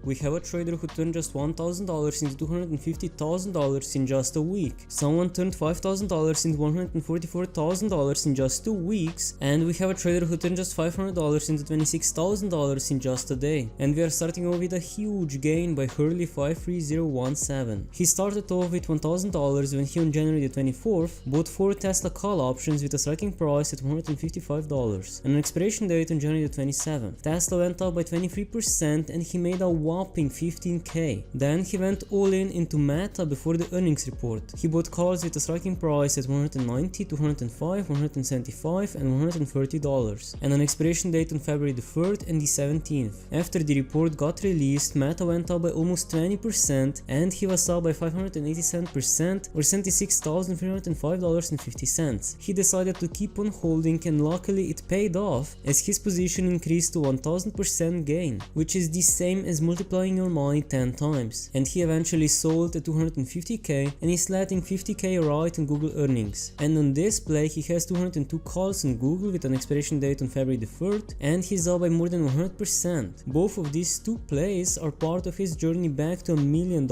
we have a trader who turned just $1,000 into $250,000 in just a week. Someone turned $5,000 into $144,000 in just 2 weeks, and we have a trader who turned just $500 into $26,000 in just a day. And we are starting off with a huge gain by Hurley53017. He started off with $1,000 when he on January the 24th bought 4 Tesla call options with a striking price at $155 and an expiration date on January the 27th. Tesla went up by 23% and he made a whopping $15K. Then he went all in into Meta before the earnings report. He bought calls with a striking price at $190, $205, $175 and $130 and an expiration date on February the 3rd and the 17th. After the report got released, Meta went up by almost 20% and he was up by 587% or $76,305.50. He decided to keep on holding and luckily it paid off as his position increased to 1000% gain, which is the same as multiplying your money 10 times. And he eventually sold at $250K and is letting $50K right on Google earnings. And on this play he has 202 calls on Google with an expiration date on February the 3rd and he's up by more than 100%. Both of these two plays are part of his journey back to $1 million.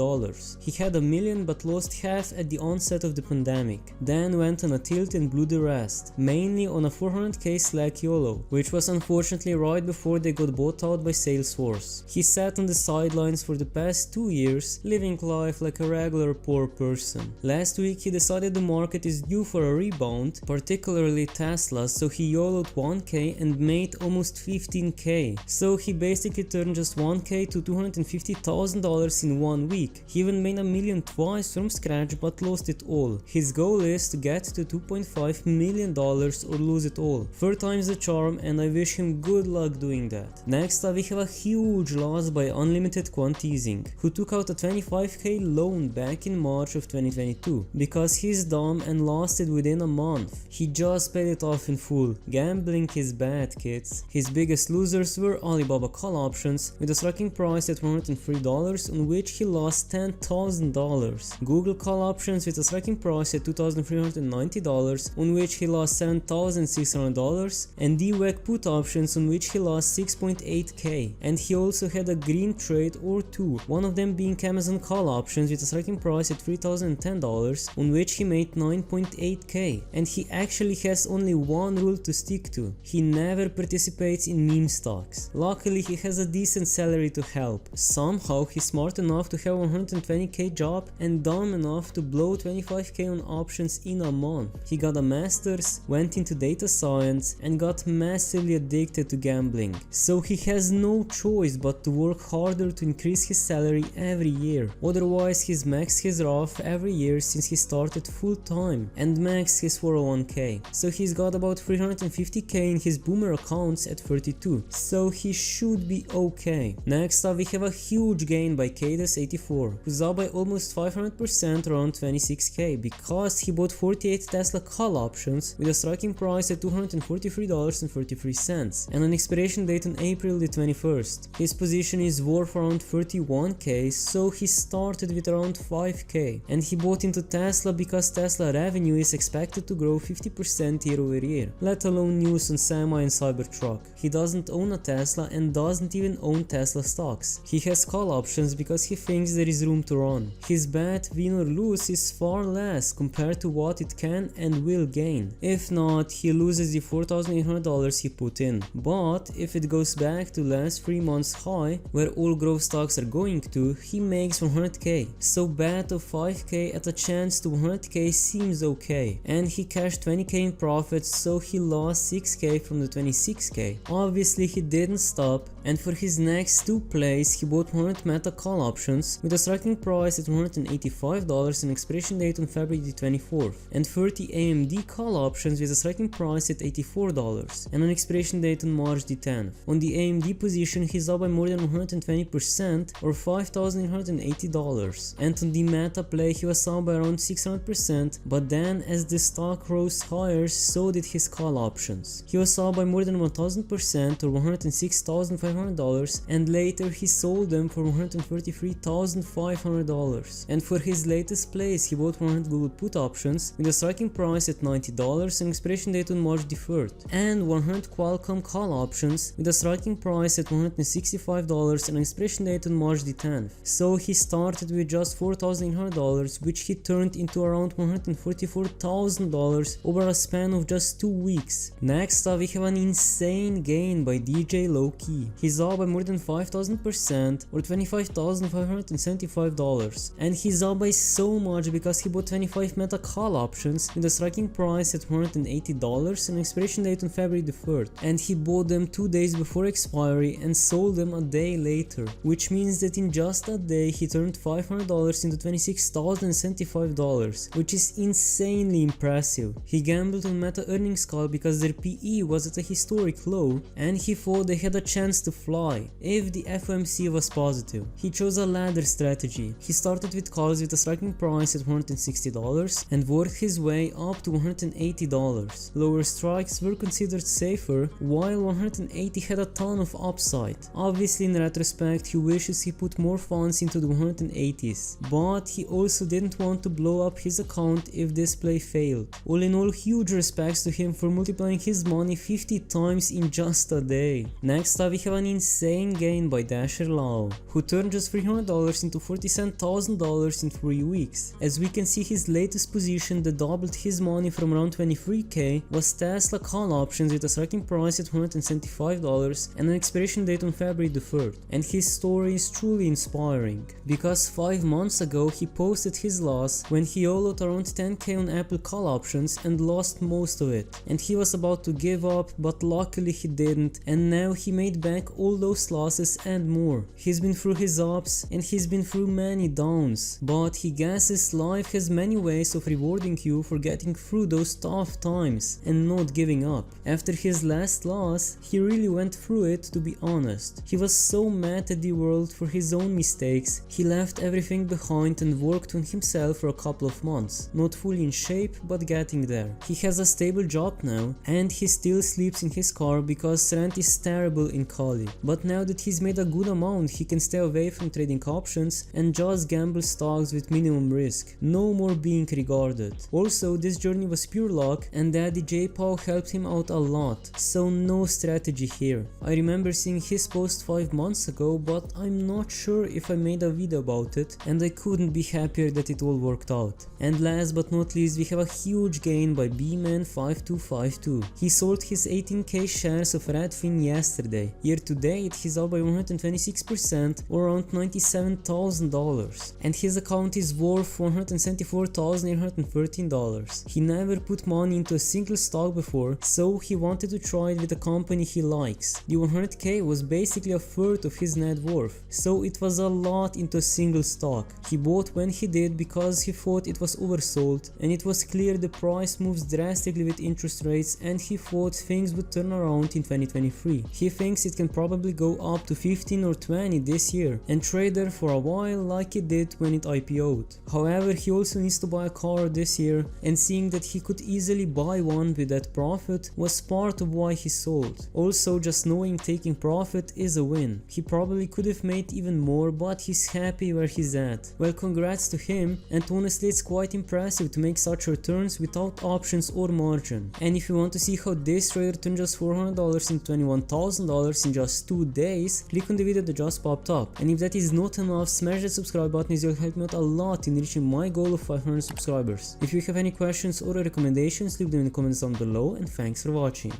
He had $1 million but lost half at the onset of the pandemic, then went on a tilt and blew the rest, mainly on a 400K Slack YOLO, which was unfortunately right before they got bought out by Salesforce. He sat on the sidelines for the past 2 years, living life like a regular poor person. Last week he decided the market is due for a rebound, particularly Tesla, so he YOLO'd 1K and made almost 15K. So he basically turned just 1K to $250,000 in 1 week. He even made $1 million twice from scratch but lost it all. His goal is to get to $2.5 million or lose it all. 4 times the charm, and I wish him good luck doing that. Next up we have a huge loss by Unlimited Quantizing, who took out a 25K loan back in March of 2022 because he's dumb and lost it within a month. He just paid it off in full. Gambling is bad, kids. His biggest losers were Alibaba call options with a striking price at $103 on which he lost $10,000, Google call options with a striking price at $2,390 on which he lost $7,600 and DWAC put options on which he lost 6.8K. And he also had a green trade or two, one of them being Amazon call options with a striking price at $3,010 on which he made 9.8K. And he actually has only one rule to stick to: he never participates in meme stocks. Luckily he has a decent salary to help. Somehow he's smart enough to have a 120K job and dumb enough to blow 25K on options in a month. He got a master's, went into data science and got massively addicted to gambling. So he has no choice but to work harder to increase his salary every year. Otherwise he's maxed his ROF every year since he started full time and maxed his 401k. So he's got about 350K in his boomer accounts at 32. So he should be okay. Next up we have a huge gain by Cadus84, who's up by almost 500% around 26K because he bought 48 Tesla call options with a striking price at $243.33 and an expiration date on April the 21st. His position is worth around 31K, so he started with around 5K and he bought into Tesla because Tesla revenue is expected to grow 50% year over year, let alone news on Semi and Cybertruck. He doesn't own a Tesla and doesn't even own Tesla stocks. He has call options because he thinks there is room to run. His bet, win or lose, is far less compared to what it can and will gain. If not, he loses the $4,800 he put in. But if it goes back to last 3 months high, where all growth stocks are going to, he makes 100K. So bet of 5K at a chance to 100K seems okay. And he cashed 20K in profits, so he lost 6K from the 26K. Obviously he didn't stop, and for his next 2 plays he bought 100 Meta call options with a striking price at $185 and expiration date on February the 24th, and 30 AMD call options with a striking price at $84 and an expiration date on March the 10th. On the AMD position he's up by more than 120% or $5,880, and on the Meta play he was up by around 600%, but then as the stock rose higher so did his call options. He was up by more than 1000% or $106,500, and later he sold them for $133,500. And for his latest plays he bought 100 Google put options with a striking price at $90 and expiration date on March the 3rd, and 100 Qualcomm call options with a striking price at $165 and expiration date on March the 10th. So he started with just $4,800, which he turned into around $144,000 over a span of just 2 weeks. Next up, we have an insane gain by DJ Low-Key. He's up by more than 5,000% or $25,575, and he's up by so much because he bought 25 meta call options with a striking price at $180 and expiration date on February the 3rd, and he bought them 2 days before expiry and sold them a day later, which means that in just a day he turned $500 into $26,075, which is insanely impressive. He gambled on meta earnings call because their PE was at a historic low and he thought they had a chance to fly if the FOMC was positive. He chose a ladder strategy. He started with calls with a striking price at $160 and worked his way up to $180. Lower strikes were considered safer, while 180 had a ton of upside. Obviously, in retrospect, he wishes he put more funds into the 180s, but he also didn't want to blow up his account if this play failed. All in all, huge respects to him for multiplying his money 50 times in just a day. Next up, we have an insane gain by Dasher Lau, who turned just $300 into $47,000 in 3 weeks. As we can see, his latest position that doubled his money from around 23k was Tesla call options with a striking price at $175 and an expiration date on February the 3rd. And his story is truly inspiring, because 5 months ago he posted his loss when he YOLO'd around 10k on Apple call options and lost most of it, and he was about to give up, but luckily he didn't, and now he made back all those losses and more. He's been through his ups and he's been through many downs, but he guesses life has many ways of rewarding you for getting through those tough times and not giving up. After his last loss, he really went through it, to be honest. He was so mad at the world for his own mistakes, he left everything behind and worked on himself for a couple of months. Not fully in shape, but getting there. He has a stable job now, and he still sleeps in his car because rent is terrible in Cali. But now that he's made a good amount, he can stay away from trading options and just gamble stocks with minimum risk. No more being regarded. Also, this journey was pure luck, and Daddy J-Paw helped him out a lot, so no strategy here. I remember seeing his post 5 months ago, but I'm not sure if I made a video about it, and I couldn't be happier that it all worked out. And last but not least, we have a huge gain by B-Man5252. He sold his 18k shares of Redfin yesterday. Year to date, he's up by 126% or around $97,000, and his account is worth $174,813. He never put money into a single stock before, so he wanted to try it with a company he likes. The 100k was basically a third of his net worth, so it was a lot into a single stock. He bought when he did because he thought it was oversold, and it was clear the price moves drastically with interest rates, and he thought things would turn around in 2023. He thinks it can probably go up to 15 or 20 this year and trade there for a while like it did when it IPO'd. However, he also needs to buy a car this year, and seeing that he could easily buy one with that profit was part of why he sold. Also, just knowing taking profit is a win. He probably could have made even more, but he's happy where he's at. Well, congrats to him, and honestly it's quite impressive to make such returns without options or margin. And if you want to see how this trader turned just $400 into $21,000 in just 2 days, click on the video that just popped up. And if that is not enough, smash that subscribe button as you'll help me out a lot in reaching my goal of 500 subscribers. If you have any questions or recommendations, leave them in the comments down below, and thanks for watching.